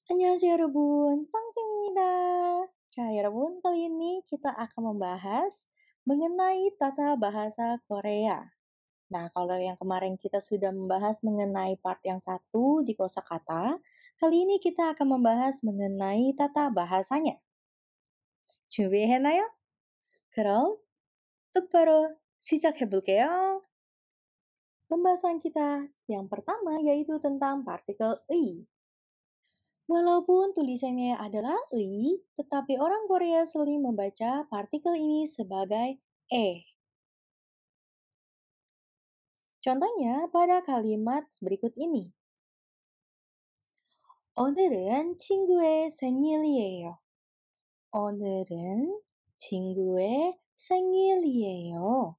안녕하세요 여러분, 빵쌤입니다. 여러분, kali ini kita akan membahas mengenai tata bahasa Korea. Nah, kalau yang kemarin kita sudah membahas mengenai part yang satu di kosakata, kali ini kita akan membahas mengenai tata bahasanya. 준비했나요? 그럼 똑바로 시작해볼게요. Pembahasan kita yang pertama yaitu tentang partikel 의. Walaupun tulisannya adalah "i", tetapi orang Korea sering membaca partikel ini sebagai "e". Contohnya pada kalimat berikut ini. 오늘은 친구의 생일이에요. 오늘은 친구의 생일이에요.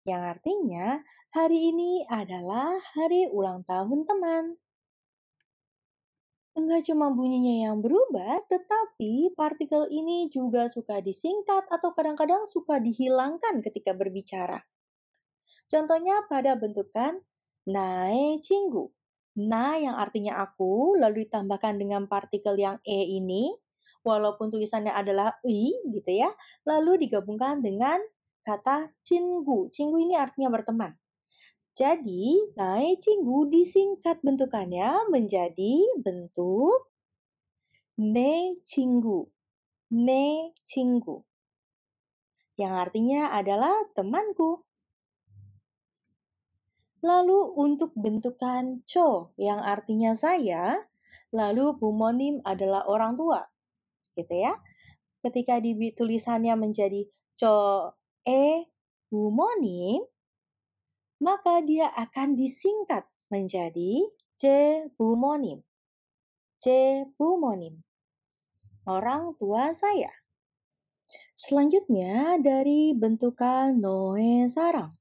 Yang artinya, hari ini adalah hari ulang tahun teman. Enggak cuma bunyinya yang berubah, tetapi partikel ini juga suka disingkat atau kadang-kadang suka dihilangkan ketika berbicara. Contohnya pada bentukan nae 친구. Na yang artinya aku, lalu ditambahkan dengan partikel yang e ini, walaupun tulisannya adalah i gitu ya, lalu digabungkan dengan kata 친구. 친구 ini artinya berteman. Jadi, nae 친구 disingkat bentukannya menjadi bentuk 내 친구, 내 친구. Yang artinya adalah temanku. Lalu untuk bentukan cho yang artinya saya, lalu bumonim adalah orang tua. Gitu ya. Ketika tulisannya menjadi cho bumonim, maka dia akan disingkat menjadi je bumonim. Je bumonim. Orang tua saya. Selanjutnya dari bentukan noe sarang.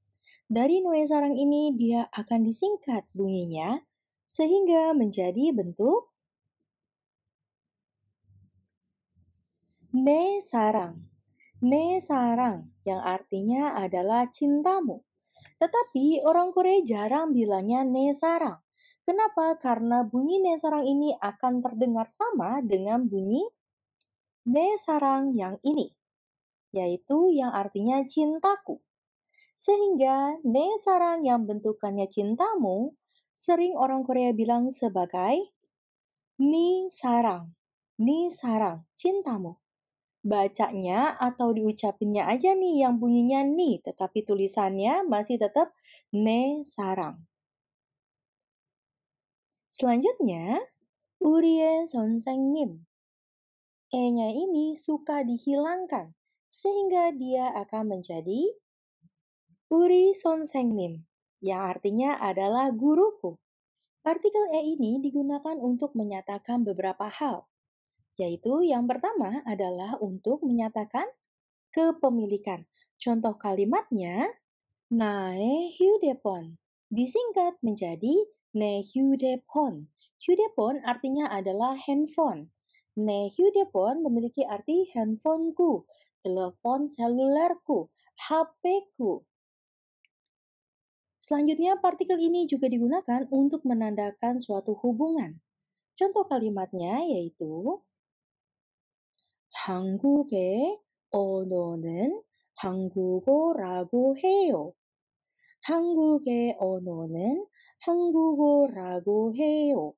Dari noe sarang ini dia akan disingkat bunyinya sehingga menjadi bentuk ne sarang. Ne sarang yang artinya adalah cintamu. Tetapi orang Korea jarang bilangnya ne sarang. Kenapa? Karena bunyi ne sarang ini akan terdengar sama dengan bunyi ne sarang yang ini, yaitu yang artinya cintaku. Sehingga ne sarang yang bentukannya cintamu sering orang Korea bilang sebagai ni sarang, cintamu. Bacanya atau diucapinnya aja nih yang bunyinya ni, tetapi tulisannya masih tetap ne sarang. Selanjutnya, 우리의 선생님. E-nya ini suka dihilangkan, sehingga dia akan menjadi 우리 선생님, yang artinya adalah guruku. Partikel E ini digunakan untuk menyatakan beberapa hal, yaitu yang pertama adalah untuk menyatakan kepemilikan. Contoh kalimatnya, 나의 휴대폰. Disingkat menjadi 내 휴대폰. 휴대폰 artinya adalah handphone. 내 휴대폰 memiliki arti handphoneku, telepon selulerku, HP-ku. Selanjutnya, partikel ini juga digunakan untuk menandakan suatu hubungan. Contoh kalimatnya yaitu 한국의 언어는 한국어라고 해요. 한국의 언어는 한국어라고 해요.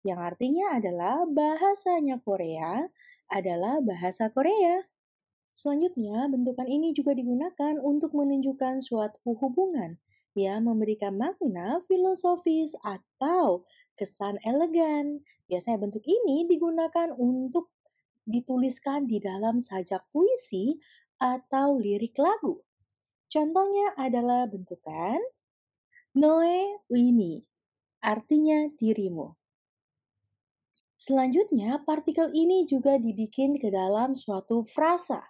Yang artinya adalah bahasanya Korea adalah bahasa Korea. Selanjutnya, bentukan ini juga digunakan untuk menunjukkan suatu hubungan yang memberikan makna filosofis atau kesan elegan. Biasanya bentuk ini digunakan untuk dituliskan di dalam sajak puisi atau lirik lagu. Contohnya adalah bentukan 너의 의미, artinya dirimu. Selanjutnya, partikel ini juga dibikin ke dalam suatu frasa.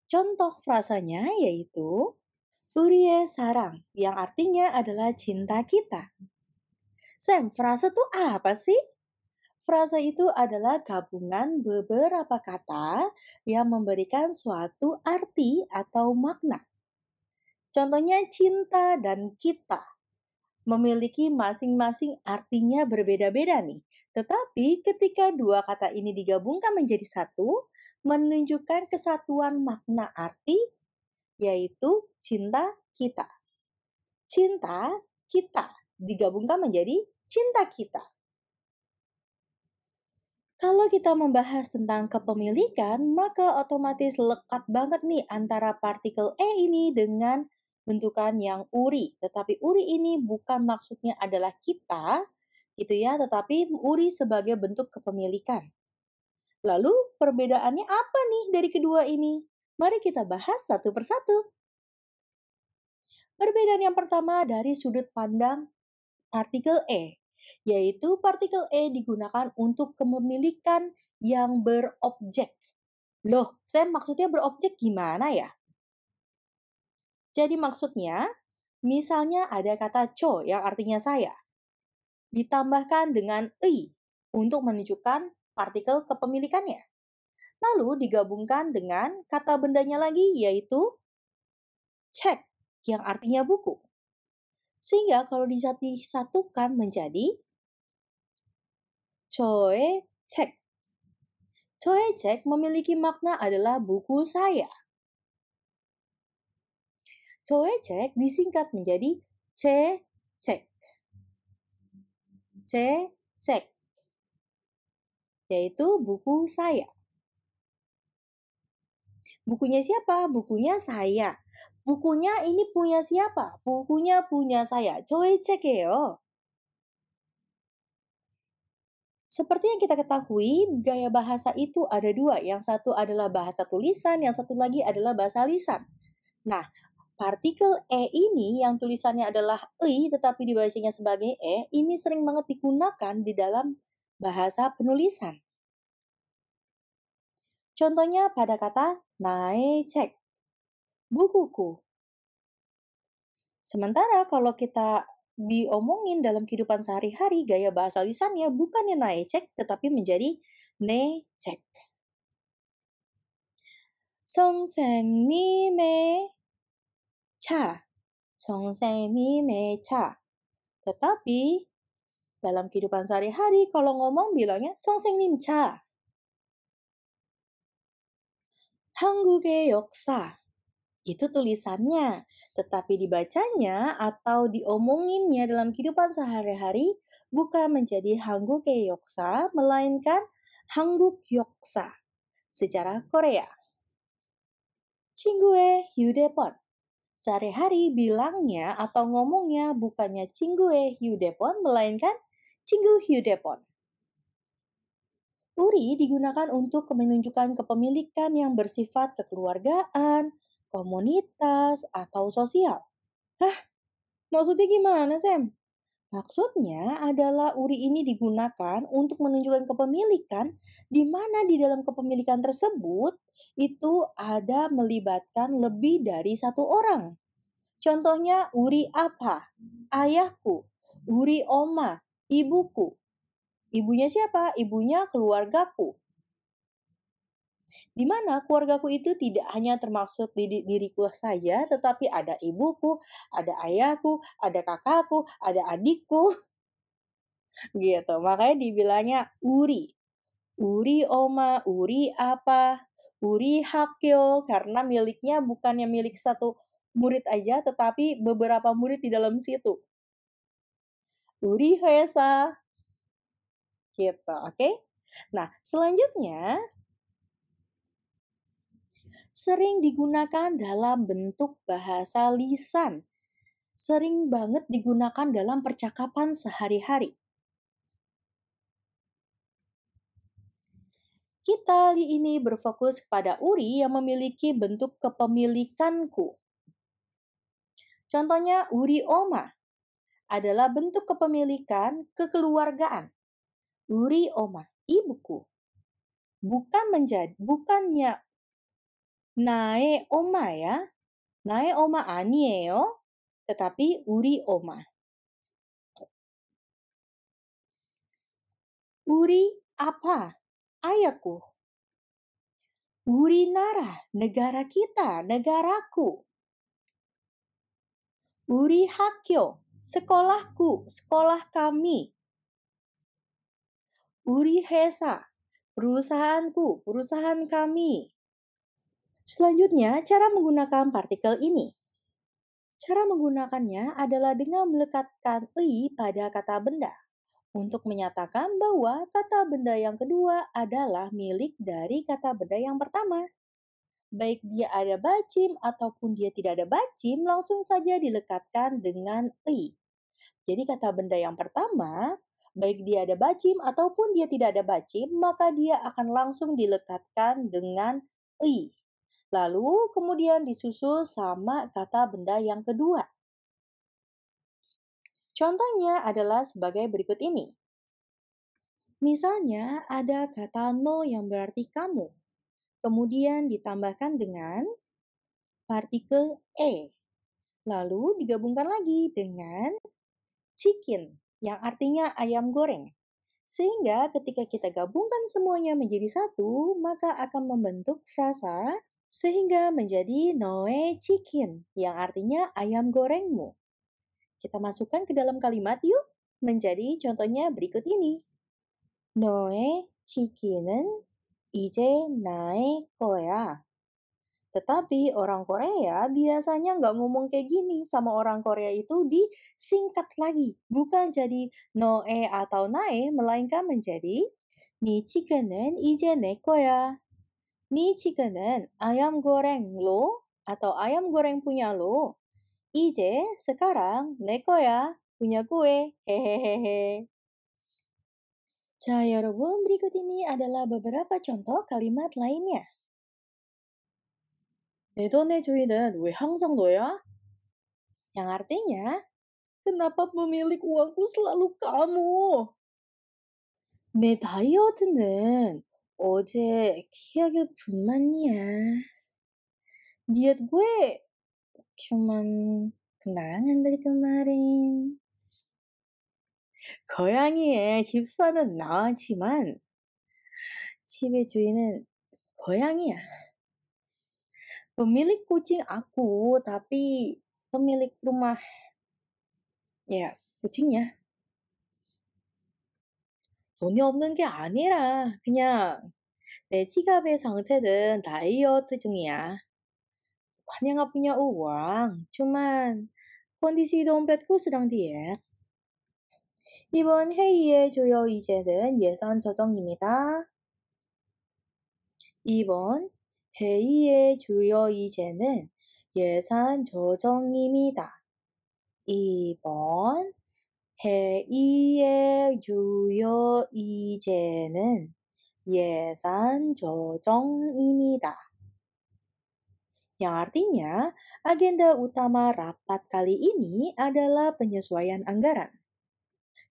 Contoh frasanya yaitu 우리의 사랑, yang artinya adalah cinta kita. Sam, frasa itu apa sih? Frasa itu adalah gabungan beberapa kata yang memberikan suatu arti atau makna. Contohnya cinta dan kita memiliki masing-masing artinya berbeda-beda nih. Tetapi ketika dua kata ini digabungkan menjadi satu, menunjukkan kesatuan makna arti, yaitu cinta kita. Cinta kita digabungkan menjadi cinta kita. Kalau kita membahas tentang kepemilikan, maka otomatis lekat banget nih antara partikel E ini dengan bentukan yang uri. Tetapi uri ini bukan maksudnya adalah kita, gitu ya, tetapi uri sebagai bentuk kepemilikan. Lalu perbedaannya apa nih dari kedua ini? Mari kita bahas satu persatu. Perbedaan yang pertama dari sudut pandang partikel E, yaitu partikel E digunakan untuk kepemilikan yang berobjek. Loh, saya maksudnya berobjek gimana ya? Jadi maksudnya, misalnya ada kata co yang artinya saya, ditambahkan dengan i untuk menunjukkan partikel kepemilikannya. Lalu digabungkan dengan kata bendanya lagi yaitu cek yang artinya buku. Sehingga kalau disatukan menjadi coe cek. Coe cek memiliki makna adalah buku saya. Coe cek disingkat menjadi C cek. C cek. Yaitu buku saya. Bukunya siapa? Bukunya saya. Bukunya ini punya siapa? Bukunya punya saya. Coe cek yo. Seperti yang kita ketahui, gaya bahasa itu ada dua. Yang satu adalah bahasa tulisan, yang satu lagi adalah bahasa lisan. Nah, partikel E ini yang tulisannya adalah I tetapi dibacanya sebagai E, ini sering banget digunakan di dalam bahasa penulisan. Contohnya pada kata nae cek, bukuku. Sementara kalau kita diomongin dalam kehidupan sehari-hari, gaya bahasa lisannya bukannya nae cek tetapi menjadi ne cek. 선생님의 차, 선생님의 차. Tetapi dalam kehidupan sehari-hari kalau ngomong bilangnya 선생님 차. 한국의 역사. Itu tulisannya, tetapi dibacanya atau diomonginnya dalam kehidupan sehari-hari bukan menjadi 한국의 역사, melainkan 한국 역사 secara Korea. 친구의 휴대폰. Sehari-hari bilangnya atau ngomongnya bukannya 친구의 휴대폰, melainkan 친구 휴대폰. Uri digunakan untuk menunjukkan kepemilikan yang bersifat kekeluargaan, komunitas, atau sosial. Hah? Maksudnya gimana, Sam? Maksudnya adalah uri ini digunakan untuk menunjukkan kepemilikan di mana di dalam kepemilikan tersebut itu ada melibatkan lebih dari satu orang. Contohnya uri apa? Ayahku, uri oma, ibuku. Ibunya siapa? Ibunya keluargaku. Di mana keluargaku itu tidak hanya termaksud diriku saja, tetapi ada ibuku, ada ayahku, ada kakakku, ada adikku, gitu. Makanya dibilangnya uri. Uri oma, uri apa, uri hakyo, karena miliknya bukannya milik satu murid aja, tetapi beberapa murid di dalam situ. Uri hesa, gitu, oke? Nah, selanjutnya sering digunakan dalam bentuk bahasa lisan. Sering banget digunakan dalam percakapan sehari-hari. Kita ini berfokus kepada uri yang memiliki bentuk kepemilikanku. Contohnya uri oma adalah bentuk kepemilikan kekeluargaan. Uri oma, ibuku. Bukannya nae oma ya. Nae oma 아니에요. Tetapi uri oma. Uri apa? Ayahku. Urinara, negara kita, negaraku. Uri hakyo, sekolahku, sekolah kami. Uri hesa, perusahaanku, perusahaan kami. Selanjutnya, cara menggunakan partikel ini. Cara menggunakannya adalah dengan melekatkan "i" pada kata benda untuk menyatakan bahwa kata benda yang kedua adalah milik dari kata benda yang pertama. Baik dia ada bacim ataupun dia tidak ada bacim, langsung saja dilekatkan dengan "i". Jadi kata benda yang pertama, baik dia ada bacim ataupun dia tidak ada bacim, maka dia akan langsung dilekatkan dengan "i". Lalu kemudian disusul sama kata benda yang kedua. Contohnya adalah sebagai berikut ini. Misalnya ada kata no yang berarti kamu. Kemudian ditambahkan dengan partikel e. Lalu digabungkan lagi dengan chicken yang artinya ayam goreng. Sehingga ketika kita gabungkan semuanya menjadi satu, maka akan membentuk frasa sehingga menjadi noe chicken yang artinya ayam gorengmu. Kita masukkan ke dalam kalimat yuk. Menjadi contohnya berikut ini. 너의 치킨은 이제 나의 거야. Tetapi orang Korea biasanya nggak ngomong kayak gini. Sama orang Korea itu disingkat lagi. Bukan jadi noe atau nae, melainkan menjadi 니 치킨은 이제 내 거야. 니 치킨은 ayam goreng lo atau ayam goreng punya lo. 이제 sekarang 내 거야. punya gue. Hehehe. 자, 여러분, berikut ini adalah beberapa contoh kalimat lainnya. 내 돈의 주인은 왜 항상 너야? Yang artinya, kenapa pemilik uangku selalu kamu? 내 다이어트는 어제 키약을 분만이야. Diet gue cuman kenangan dari kemarin. 고양이의 집사는 나지만 집의 주인은 고양이야. Pemilik kucing aku, tapi pemilik rumah, ya kucingnya. 돈이 없는 게 아니라 그냥 내 지갑의 상태는 다이어트 중이야. Bukannya nggak punya uang, cuman kondisi dompetku sedang diet. 이번 회의의 주요 이제는 예산 조정입니다. 이번 회의의 주요 이제는 예산 조정입니다. 이번 회의의 주요 이제는 예산 조정입니다. Yang artinya, agenda utama rapat kali ini adalah penyesuaian anggaran.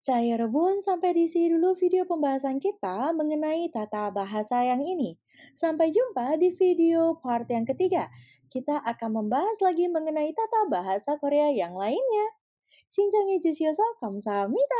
자, 여러분, sampai di sini dulu video pembahasan kita mengenai tata bahasa yang ini. Sampai jumpa di video part yang ketiga. Kita akan membahas lagi mengenai tata bahasa Korea yang lainnya. 신청해 주셔서 감사합니다.